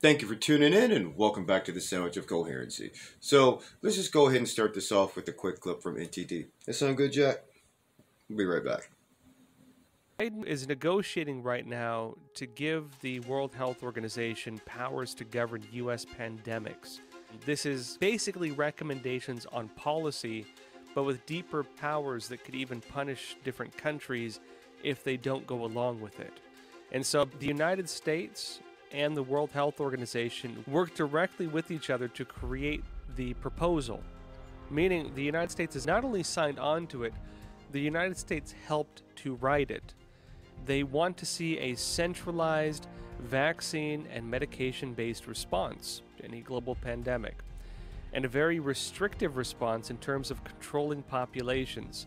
Thank you for tuning in and welcome back to the Sandwich of Coherency. So let's just go ahead and start this off with a quick clip from NTD. That sound good, Jack? We'll be right back. Biden is negotiating right now to give the World Health Organization powers to govern U.S. pandemics. This is basically recommendations on policy, but with deeper powers that could even punish different countries if they don't go along with it. And so the United States and the World Health Organization work directly with each other to create the proposal, meaning the United States has not only signed on to it, the United States helped to write it. They want to see a centralized vaccine and medication-based response to any global pandemic, and a very restrictive response in terms of controlling populations.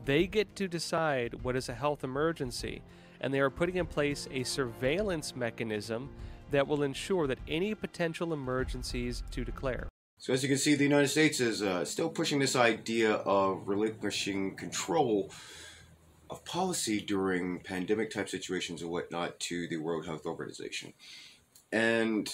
They get to decide what is a health emergency, and they are putting in place a surveillance mechanism that will ensure that any potential emergencies to declare. So as you can see, the United States is still pushing this idea of relinquishing control of policy during pandemic type situations and whatnot to the World Health Organization. And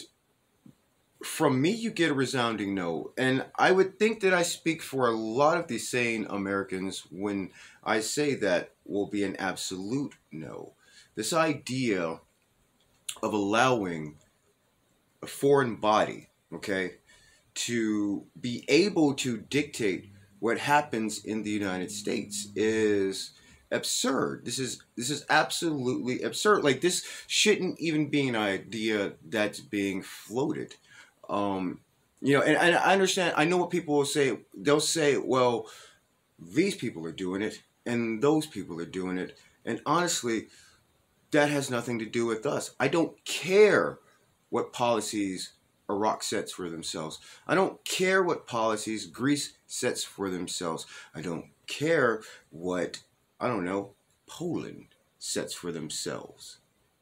from me, you get a resounding no. And I would think that I speak for a lot of the sane Americans when I say that will be an absolute no. This idea of allowing a foreign body, okay, to be able to dictate what happens in the United States is absurd. This is absolutely absurd. Like, this shouldn't even be an idea that's being floated. And I understand. I know what people will say. They'll say, well, these people are doing it and those people are doing it. And honestly, that has nothing to do with us. I don't care what policies Iraq sets for themselves. I don't care what policies Greece sets for themselves. I don't care what, Poland sets for themselves.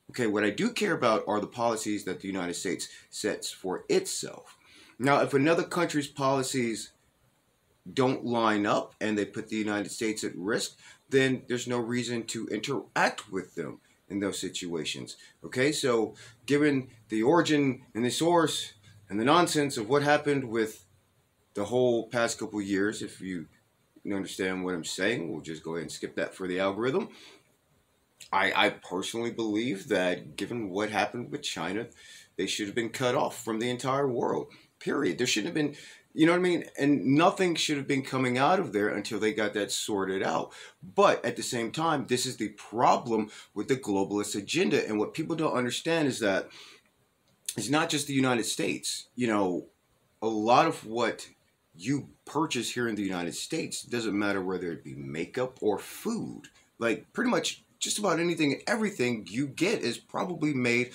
Okay, what I do care about are the policies that the United States sets for itself. Now, if another country's policies don't line up and they put the United States at risk, then there's no reason to interact with them in those situations. Okay, so given the origin and the source and the nonsense of what happened with the whole past couple of years, if you understand what I'm saying, we'll just go ahead and skip that for the algorithm. I personally believe that given what happened with China, they should have been cut off from the entire world, period. There shouldn't have been, you know what I mean? And nothing should have been coming out of there until they got that sorted out. But at the same time, this is the problem with the globalist agenda. And what people don't understand is that it's not just the United States. You know, a lot of what you purchase here in the United States doesn't matter whether it be makeup or food. Like, pretty much just about anything and everything you get is probably made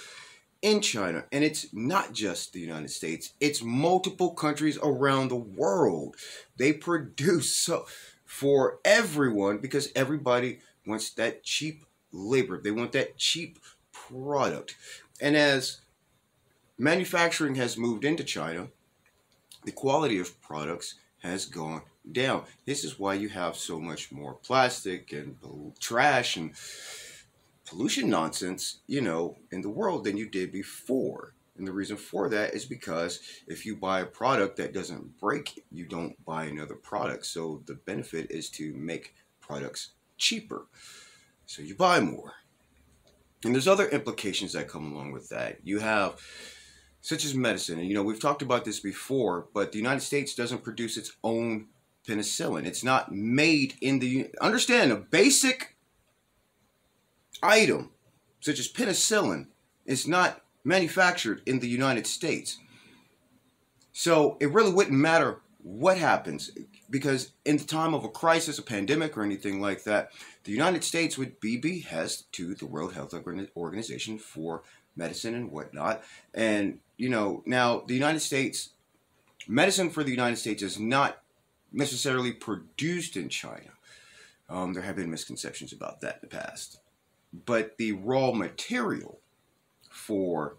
in China. And it's not just the United States. It's multiple countries around the world. They produce so for everyone because everybody wants that cheap labor. They want that cheap product. And as manufacturing has moved into China, the quality of products has gone down. This is why you have so much more plastic and trash and pollution nonsense, in the world than you did before. And the reason for that is because if you buy a product that doesn't break, you don't buy another product. So the benefit is to make products cheaper. So you buy more. And there's other implications that come along with that. You have such as medicine. And, we've talked about this before, but the United States doesn't produce its own penicillin. It's not made in the... Understand, a basic item, such as penicillin, is not manufactured in the United States. So it really wouldn't matter what happens, because in the time of a crisis, a pandemic, or anything like that, the United States would be behest to the World Health Organization for medicine and whatnot. And, now the United States, medicine for the United States is not necessarily produced in China. There have been misconceptions about that in the past. But the raw material for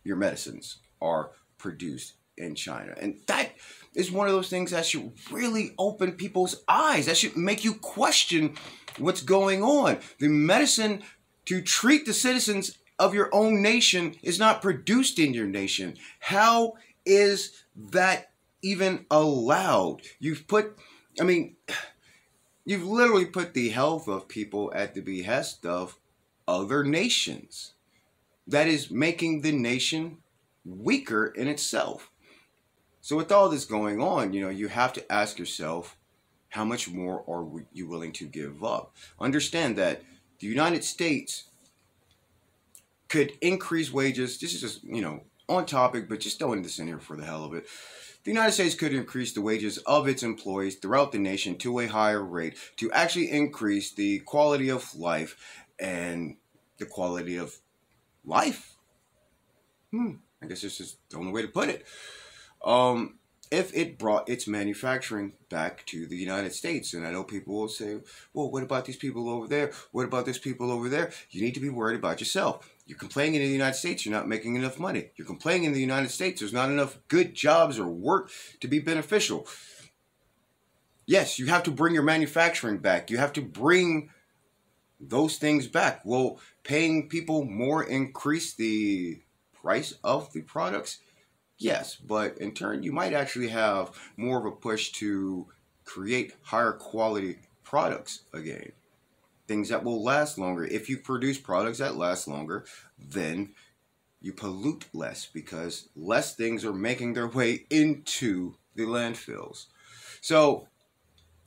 your medicines are produced in China. And that is one of those things that should really open people's eyes. That should make you question what's going on. The medicine to treat the citizens of your own nation is not produced in your nation. How is that even allowed? You've literally put the health of people at the behest of other nations. That is making the nation weaker in itself. So with all this going on, you have to ask yourself, how much more are you willing to give up? Understand that the United States could increase wages. This is just, on topic, but just throwing this in here for the hell of it. The United States could increase the wages of its employees throughout the nation to a higher rate to actually increase the quality of life and the quality of life. I guess it's just the only way to put it. If it brought its manufacturing back to the United States. And I know people will say, well, what about these people over there? What about this people over there? You need to be worried about yourself. You're complaining in the United States, you're not making enough money. You're complaining in the United States, there's not enough good jobs or work to be beneficial. Yes, you have to bring your manufacturing back. You have to bring those things back. Will paying people more increase the price of the products? Yes, but in turn, you might actually have more of a push to create higher quality products again. Things that will last longer. If you produce products that last longer, then you pollute less because less things are making their way into the landfills. So,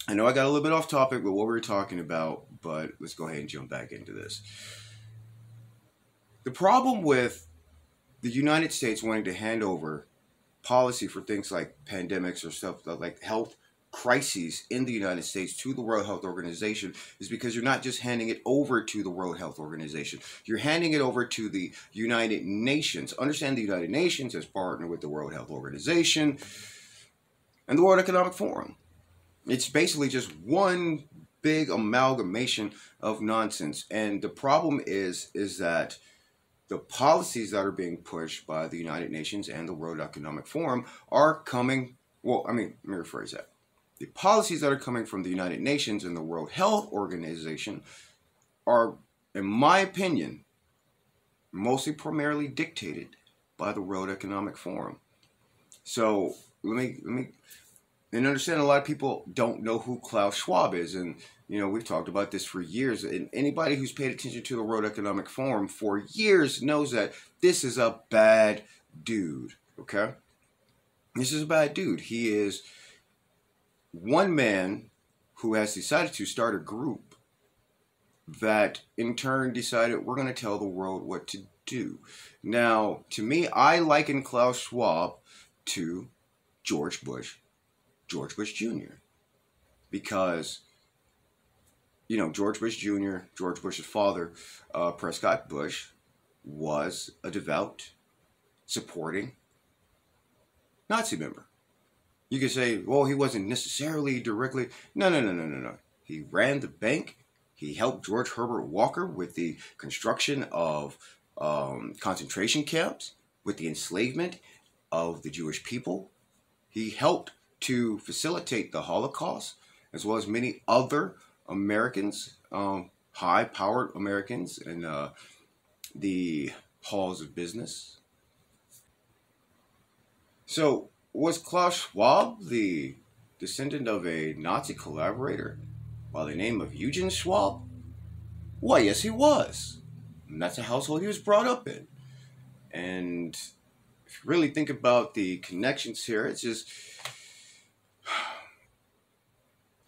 I know I got a little bit off topic with what we were talking about, but let's go ahead and jump back into this. The problem with the United States wanting to hand over policy for things like pandemics or stuff like health crises in the United States to the World Health Organization is because you're not just handing it over to the World Health Organization. You're handing it over to the United Nations. Understand the United Nations has partnered with the World Health Organization and the World Economic Forum. It's basically just one big amalgamation of nonsense. And the problem is that the policies that are being pushed by the United Nations and the World Economic Forum are coming, let me rephrase that. The policies that are coming from the United Nations and the World Health Organization are, in my opinion, mostly primarily dictated by the World Economic Forum. So let me understand a lot of people don't know who Klaus Schwab is, and we've talked about this for years, and anybody who's paid attention to the World Economic Forum for years knows that this is a bad dude, okay? This is a bad dude. He is one man who has decided to start a group that in turn decided we're going to tell the world what to do. Now, to me, I liken Klaus Schwab to George Bush Jr. Because George Bush Jr., George Bush's father, Prescott Bush, was a devout, supporting Nazi member. You could say, well, he wasn't necessarily directly. No. He ran the bank. He helped George Herbert Walker with the construction of concentration camps, with the enslavement of the Jewish people. He helped to facilitate the Holocaust, as well as many other Americans, high-powered Americans in the halls of business. So, was Klaus Schwab the descendant of a Nazi collaborator by the name of Eugen Schwab? Why, yes, he was. And that's a household he was brought up in. And if you really think about the connections here, it's just,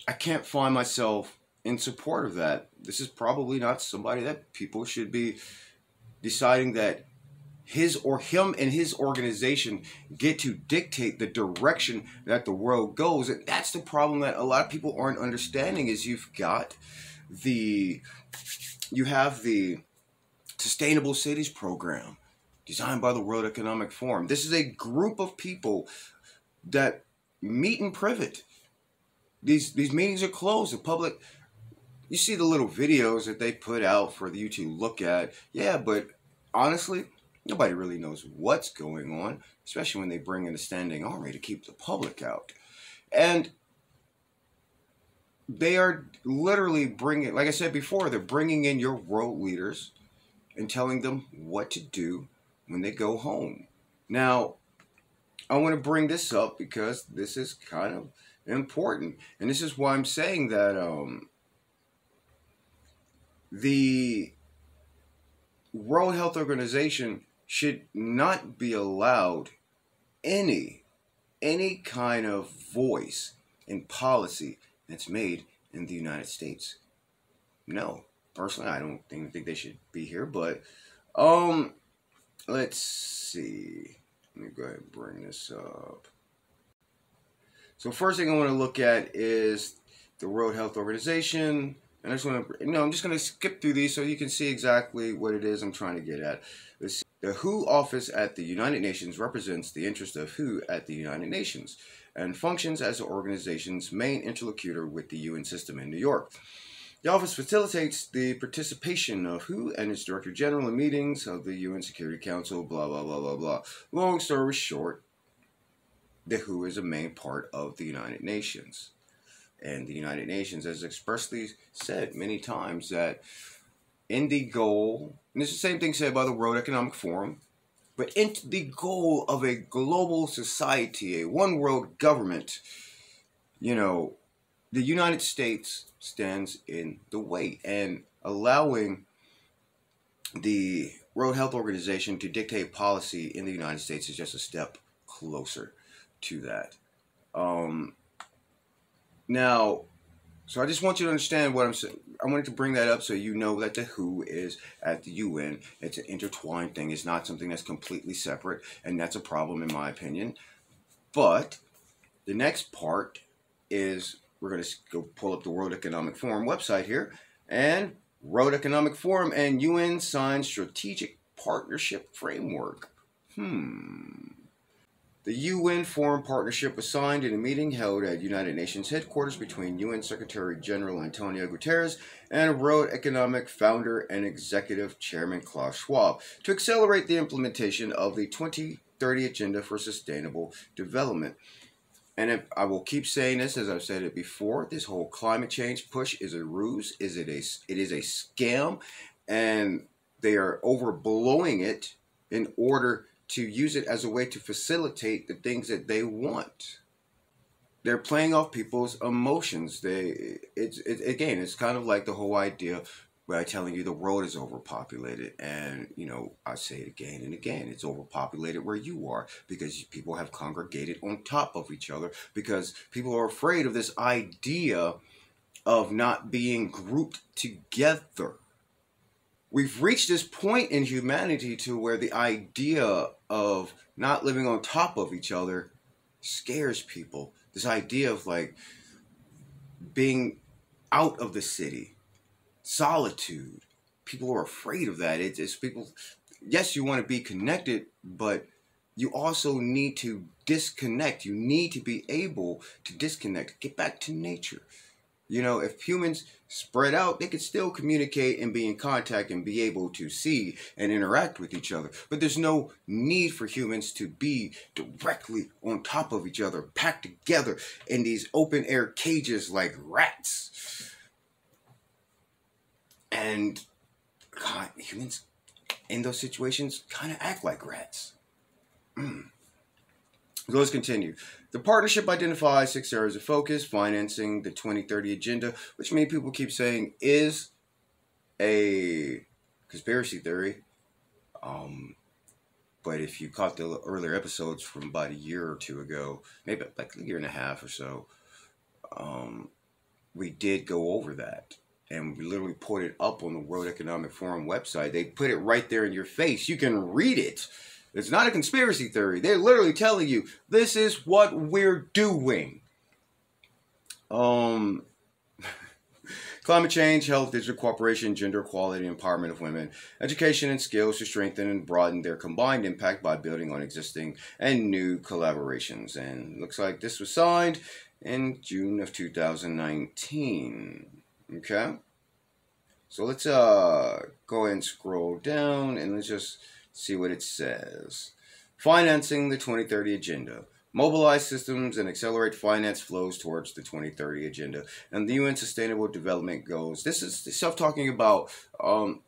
I can't find myself in support of that. This is probably not somebody that people should be deciding that him and his organization get to dictate the direction that the world goes. And that's the problem that a lot of people aren't understanding is you have the Sustainable Cities program designed by the World Economic Forum. This is a group of people that meet in private. These meetings are closed. The public, you see the little videos that they put out for you to look at. Yeah, but honestly, nobody really knows what's going on, especially when they bring in a standing army to keep the public out. And they are literally bringing, like I said before, they're bringing in your world leaders and telling them what to do when they go home. Now, I want to bring this up because this is kind of important. And this is why I'm saying that the World Health Organization should not be allowed any kind of voice in policy that's made in the United States. No, personally, I don't think they should be here. But let's see. Let me go ahead and bring this up. So first thing I want to look at is the World Health Organization. And I just want to, I'm just going to skip through these so you can see exactly what it is I'm trying to get at. The WHO office at the United Nations represents the interest of WHO at the United Nations and functions as the organization's main interlocutor with the UN system in New York. The office facilitates the participation of WHO and its Director General in meetings of the UN Security Council, blah, blah, blah, blah, blah. Long story short, the WHO is a main part of the United Nations. And the United Nations has expressly said many times that in the goal, and it's the same thing said by the World Economic Forum, but in the goal of a global society, a one world government, the United States stands in the way, and allowing the World Health Organization to dictate policy in the United States is just a step closer to that. Now, so I just want you to understand what I'm saying. I wanted to bring that up so you know that the WHO is at the UN. It's an intertwined thing. It's not something that's completely separate, and that's a problem in my opinion. But the next part is we're going to go pull up the World Economic Forum website here, and World Economic Forum and UN signed strategic partnership framework. The UN Forum Partnership was signed in a meeting held at United Nations headquarters between UN Secretary General Antonio Guterres and World Economic founder and executive chairman Klaus Schwab to accelerate the implementation of the 2030 Agenda for Sustainable Development. And I will keep saying this, as I've said it before, this whole climate change push is a ruse. It is a scam, and they are overblowing it in order to use it as a way to facilitate the things that they want. They're playing off people's emotions. It's kind of like the whole idea by telling you the world is overpopulated. And, I say it again and again, it's overpopulated where you are because people have congregated on top of each other because people are afraid of this idea of not being grouped together. We've reached this point in humanity to where the idea of not living on top of each other scares people. This idea of being out of the city, solitude. People are afraid of that. It's people. Yes, you want to be connected, but you also need to disconnect. You need to be able to disconnect. Get back to nature. If humans spread out, they could still communicate and be in contact and be able to see and interact with each other. But there's no need for humans to be directly on top of each other, packed together in these open air cages like rats. And God, humans in those situations kind of act like rats. Let's continue. The partnership identifies 6 areas of focus: financing the 2030 Agenda, which many people keep saying is a conspiracy theory. But if you caught the earlier episodes from about a year or two ago, maybe like a year and a half or so, we did go over that. And we literally put it up on the World Economic Forum website. They put it right there in your face. You can read it. It's not a conspiracy theory. They're literally telling you, this is what we're doing. Climate change, health, digital cooperation, gender equality, empowerment of women, education and skills to strengthen and broaden their combined impact by building on existing and new collaborations. And looks like this was signed in June of 2019. Okay. So let's go ahead and scroll down and let's just see what it says. Financing the 2030 Agenda. mobilize systems and accelerate finance flows towards the 2030 agenda and the UN Sustainable Development Goals. This is stuff talking about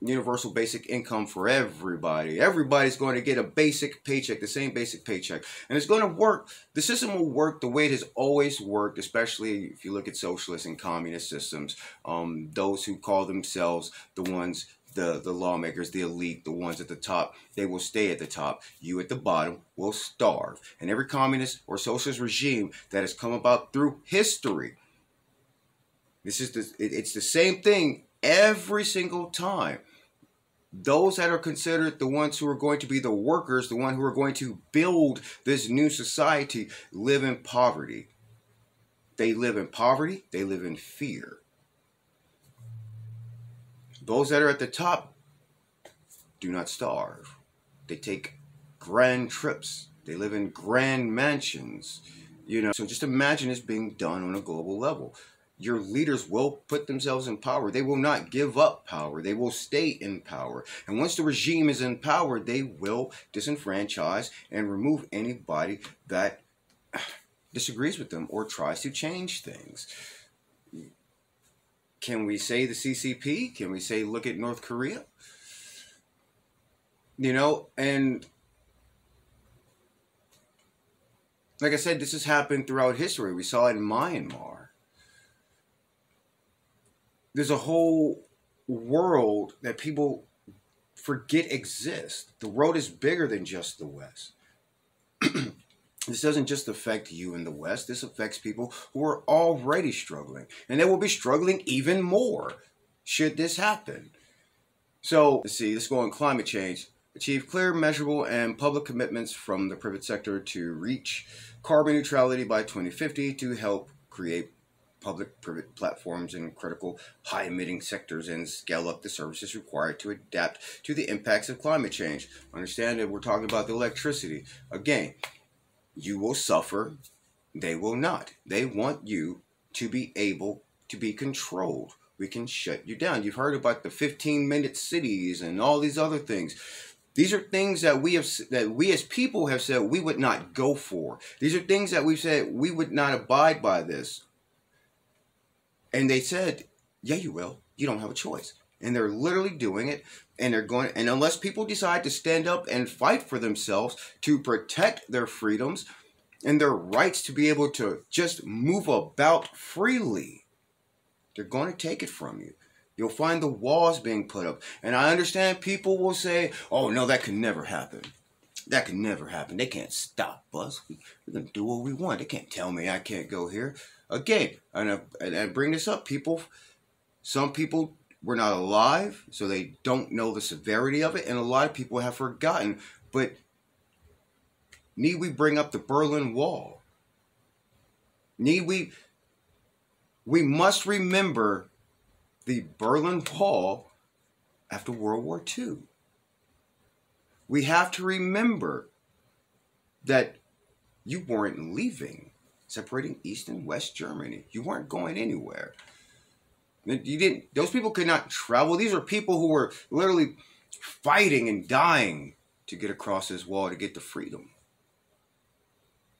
universal basic income for everybody. Everybody's going to get a basic paycheck, the same basic paycheck. And it's going to work. The system will work the way it has always worked, especially if you look at socialist and communist systems. Those who call themselves the ones, the lawmakers, the elite, the ones at the top, they will stay at the top. You at the bottom will starve. And every communist or socialist regime that has come about through history, it's the same thing every single time. Those that are considered the ones who are going to be the workers, the ones who are going to build this new society, live in poverty. They live in poverty. They live in fear. Those that are at the top do not starve. They take grand trips. They live in grand mansions. So just imagine this being done on a global level. Your leaders will put themselves in power. They will not give up power. They will stay in power. And once the regime is in power, they will disenfranchise and remove anybody that disagrees with them or tries to change things. Can we say the CCP? Can we say look at North Korea? And like I said, this has happened throughout history. We saw it in Myanmar. There's a whole world that people forget exists. The world is bigger than just the West. This doesn't just affect you in the West. This affects people who are already struggling. And they will be struggling even more should this happen. So, let's go on climate change. Achieve clear, measurable, and public commitments from the private sector to reach carbon neutrality by 2050 to help create public-private platforms in critical high-emitting sectors and scale up the services required to adapt to the impacts of climate change. Understand that we're talking about the electricity. Again, you will suffer, they will not. They want you to be able to be controlled. We can shut you down. You've heard about the 15-minute cities and all these other things. These are things that we as people have said we would not go for. These are things that we've said we would not abide by this. And they said, yeah, you will. You don't have a choice. And they're literally doing it. And they're going, and unless people decide to stand up and fight for themselves to protect their freedoms and their rights to be able to just move about freely, they're going to take it from you. You'll find the walls being put up. And I understand people will say, oh, no, that can never happen. That can never happen. They can't stop us. We're going to do what we want. They can't tell me I can't go here. Again, and I bring this up, some people were not alive, so they don't know the severity of it, and a lot of people have forgotten. But need we bring up the Berlin Wall? We must remember the Berlin Wall after World War II. We have to remember that you weren't leaving, separating East and West Germany. You weren't going anywhere. Those people could not travel. These are people who were literally fighting and dying to get across this wall to get the freedom.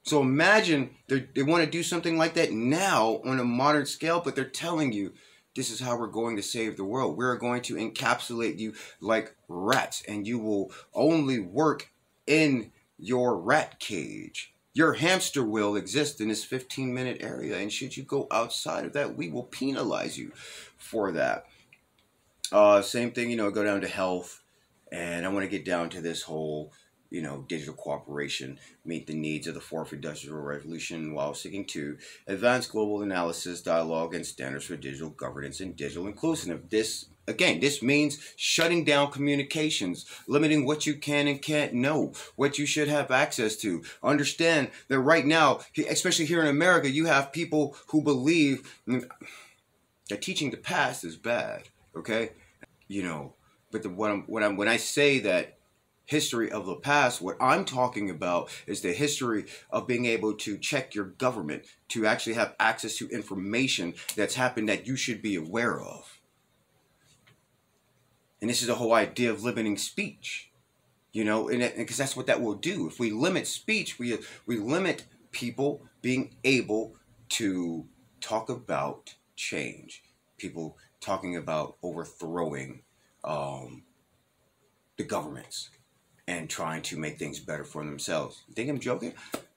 So imagine they want to do something like that now on a modern scale, but they're telling you, this is how we're going to save the world. We're going to encapsulate you like rats, and you will only work in your rat cage. Your hamster wheel exists in this 15-minute area, and should you go outside of that, we will penalize you for that. Same thing, go down to health, and I want to get down to this whole, digital cooperation, meet the needs of the fourth industrial revolution while seeking to advance global analysis, dialogue, and standards for digital governance and digital inclusiveness. This means shutting down communications, limiting what you can and can't know, what you should have access to. Understand that right now, especially here in America, you have people who believe that teaching the past is bad, okay? But when I say that history of the past, what I'm talking about is the history of being able to check your government, to actually have access to information that's happened that you should be aware of. And this is the whole idea of limiting speech, and because that's what that will do. If we limit speech, we limit people being able to talk about change, people talking about overthrowing the governments and trying to make things better for themselves. You think I'm joking?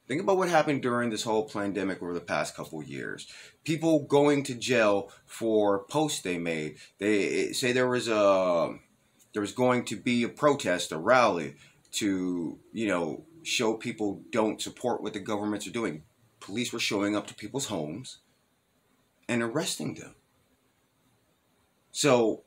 Think about what happened during this whole pandemic over the past couple of years. People going to jail for posts they made. They say there was going to be a protest, a rally to, show people don't support what the governments are doing. Police were showing up to people's homes and arresting them. So,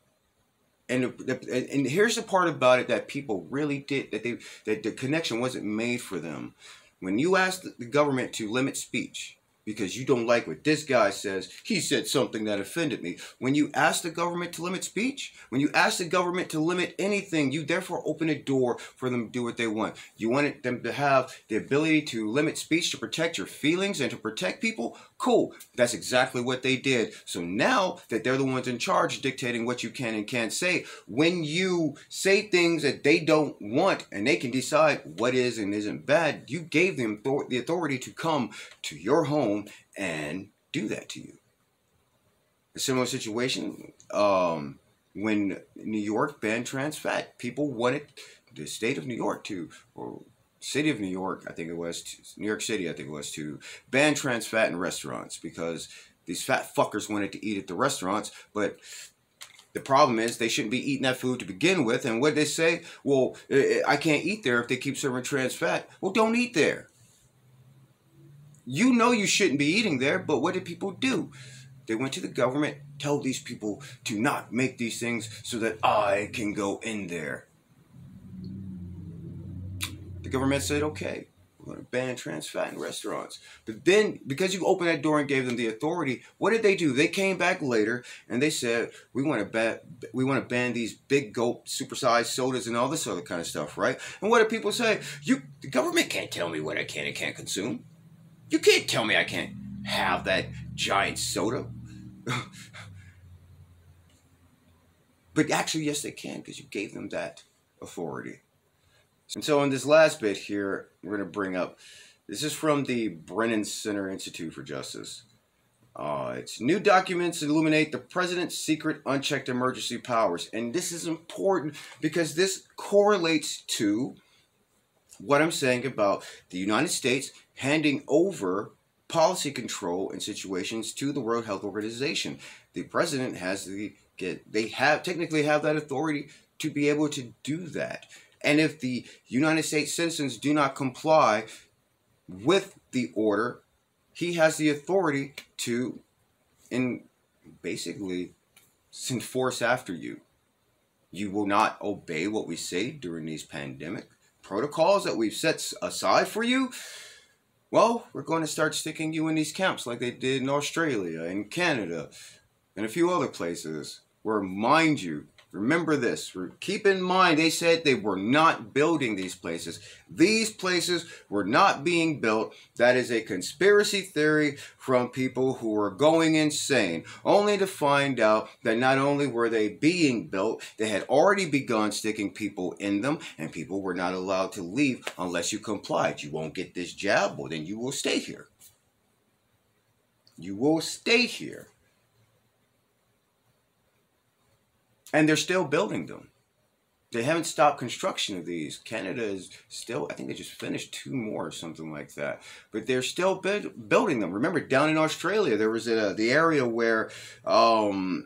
and here's the part about it that people really did, that the connection wasn't made for them. When you ask the government to limit speech because you don't like what this guy says, he said something that offended me. When you ask the government to limit speech, when you ask the government to limit anything, you therefore open a door for them to do what they want. You want them to have the ability to limit speech to protect your feelings and to protect people? Cool. That's exactly what they did. So now that they're the ones in charge dictating what you can and can't say, when you say things that they don't want and they can decide what is and isn't bad, you gave them the authority to come to your home and do that to you. A similar situation when New York banned trans fat. People wanted the state of New York to, or city of New York, I think it was, New York City, I think it was, to ban trans fat in restaurants because these fat fuckers wanted to eat at the restaurants, but the problem is they shouldn't be eating that food to begin with. And what they say, well, I can't eat there if they keep serving trans fat. Well, don't eat there. You know you shouldn't be eating there, but what did people do? They went to the government, told these people to not make these things so that I can go in there. The government said, okay, we're going to ban trans fat in restaurants. But then, because you opened that door and gave them the authority, what did they do? They came back later and they said, we want to ban these big gulp supersized sodas and all this other kind of stuff, right? And what do people say? The government can't tell me what I can and can't consume. You can't tell me I can't have that giant soda. But actually, yes, they can, because you gave them that authority. And so in this last bit here, we're going to bring up, this is from the Brennan Center Institute for Justice. It's new documents illuminate the president's secret unchecked emergency powers. And this is important because this correlates to what I'm saying about the United States handing over policy control in situations to the World Health Organization. The president technically have that authority to be able to do that. And if the United States citizens do not comply with the order, he has the authority to basically enforce after you. You will not obey what we say during these pandemic protocols that we've set aside for you. Well, we're going to start sticking you in these camps like they did in Australia and Canada and a few other places where, mind you, remember this, keep in mind, they said they were not building these places. These places were not being built. That is a conspiracy theory from people who are going insane, only to find out that not only were they being built, they had already begun sticking people in them, and people were not allowed to leave unless you complied. You won't get this jab, well, then you will stay here. You will stay here. And they're still building them. They haven't stopped construction of these. Canada is still, I think they just finished 2 more or something like that. But they're still building them. Remember, down in Australia, there was the area where, I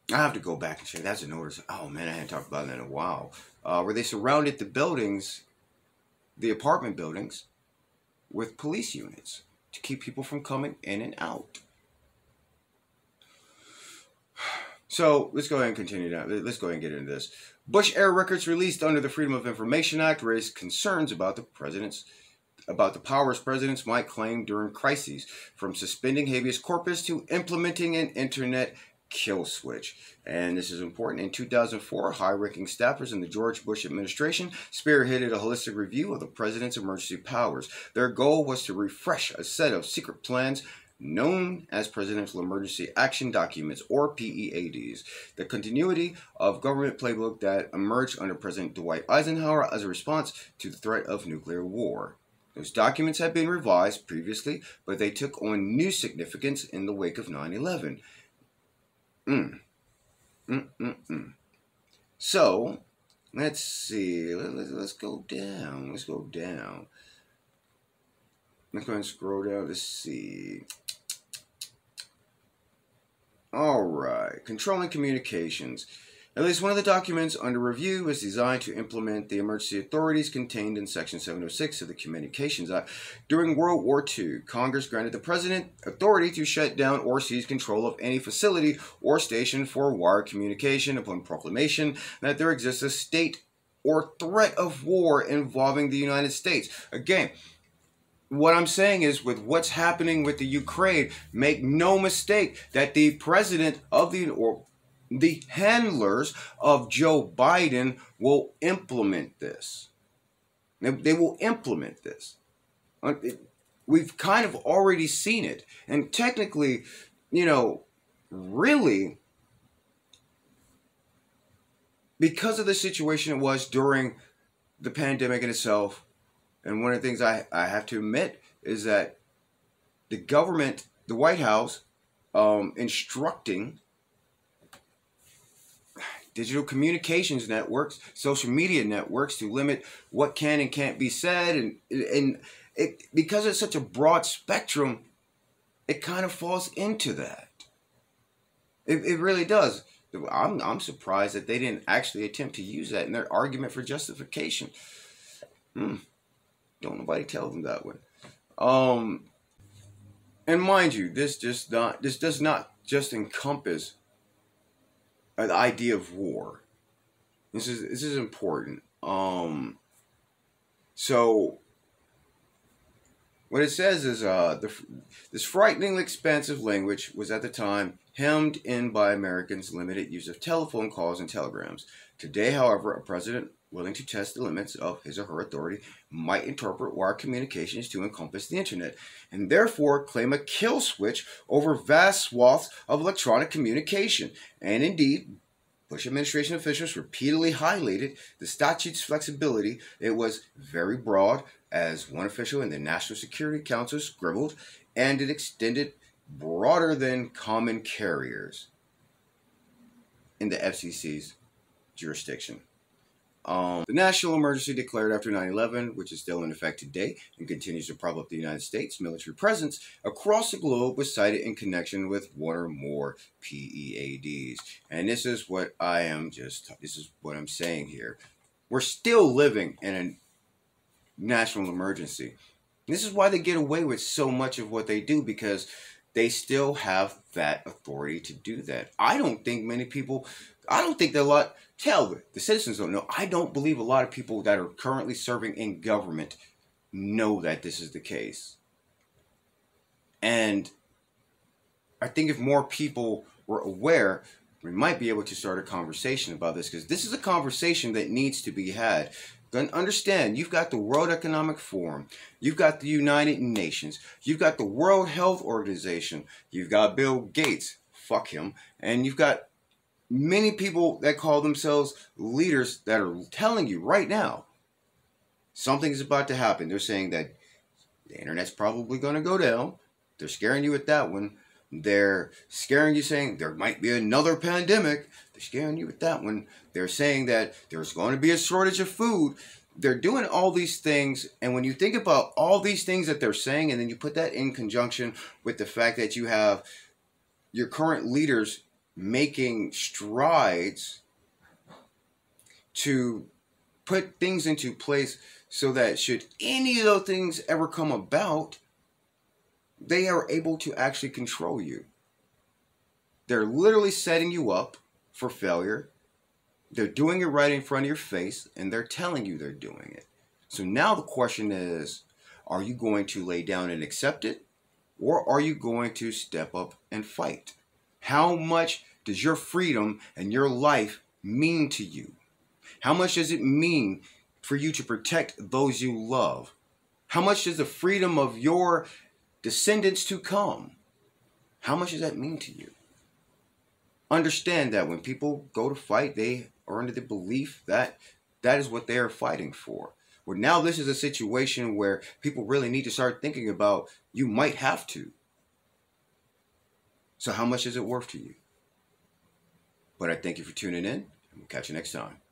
have to go back and check. That's a notice. Oh man, I hadn't talked about that in a while. Where they surrounded the buildings, the apartment buildings, with police units to keep people from coming in and out. So let's go ahead and continue now. Let's go ahead and get into this. Bush-era records released under the Freedom of Information Act raised concerns about the powers presidents might claim during crises, from suspending habeas corpus to implementing an internet kill switch. And this is important. In 2004, high-ranking staffers in the George Bush administration spearheaded a holistic review of the president's emergency powers. Their goal was to refresh a set of secret plans known as Presidential Emergency Action Documents, or PEADs, the continuity of government playbook that emerged under President Dwight Eisenhower as a response to the threat of nuclear war. Those documents had been revised previously, but they took on new significance in the wake of 9/11. Mm, mm, mm, mm. So, let's see. Let's go down. Let's go down. Let's go and scroll down to see. All right. Controlling communications. At least one of the documents under review is designed to implement the emergency authorities contained in Section 706 of the Communications Act. During World War II, Congress granted the President authority to shut down or seize control of any facility or station for wire communication upon proclamation that there exists a state or threat of war involving the United States. Again, what I'm saying is, with what's happening with the Ukraine, make no mistake that the president of the handlers of Joe Biden will implement this. They will implement this. We've kind of already seen it. And technically, really, because of the situation it was during the pandemic in itself, and one of the things I have to admit is that the government, the White House, instructing digital communications networks, social media networks to limit what can and can't be said, and it, because it's such a broad spectrum, it kind of falls into that. It really does. I'm surprised that they didn't actually attempt to use that in their argument for justification. Don't nobody tell them that one. And mind you, this does not just encompass the idea of war. This is important. So what it says is this frighteningly expansive language was at the time hemmed in by Americans' limited use of telephone calls and telegrams. Today, however, a president willing to test the limits of his or her authority might interpret wire communications to encompass the internet, and therefore claim a kill switch over vast swaths of electronic communication. And indeed, Bush administration officials repeatedly highlighted the statute's flexibility. It was very broad, as one official in the National Security Council scribbled, and it extended broader than common carriers in the FCC's jurisdiction. The national emergency declared after 9/11, which is still in effect today and continues to prop up the United States military presence across the globe, was cited in connection with one or more PEADs. And this is what I'm saying here. We're still living in a national emergency. This is why they get away with so much of what they do, because they still have that authority to do that. I don't think the citizens don't know. I don't believe a lot of people that are currently serving in government know that this is the case. And I think if more people were aware, we might be able to start a conversation about this, because this is a conversation that needs to be had. Understand, you've got the World Economic Forum, you've got the United Nations, you've got the World Health Organization, you've got Bill Gates, fuck him, and you've got many people that call themselves leaders that are telling you right now something is about to happen. They're saying that the internet's probably going to go down. They're scaring you with that one. They're scaring you, saying there might be another pandemic. They're scaring you with that one. They're saying that there's going to be a shortage of food. They're doing all these things. And when you think about all these things that they're saying, and then you put that in conjunction with the fact that you have your current leaders making strides to put things into place so that should any of those things ever come about, they are able to actually control you. They're literally setting you up for failure. They're doing it right in front of your face, and they're telling you they're doing it. So now the question is, are you going to lay down and accept it, or are you going to step up and fight? How much does your freedom and your life mean to you? How much does it mean for you to protect those you love? How much does the freedom of your descendants to come, how much does that mean to you? Understand that when people go to fight, they are under the belief that that is what they are fighting for. Well, now this is a situation where people really need to start thinking about, you might have to. So how much is it worth to you? But I thank you for tuning in, and we'll catch you next time.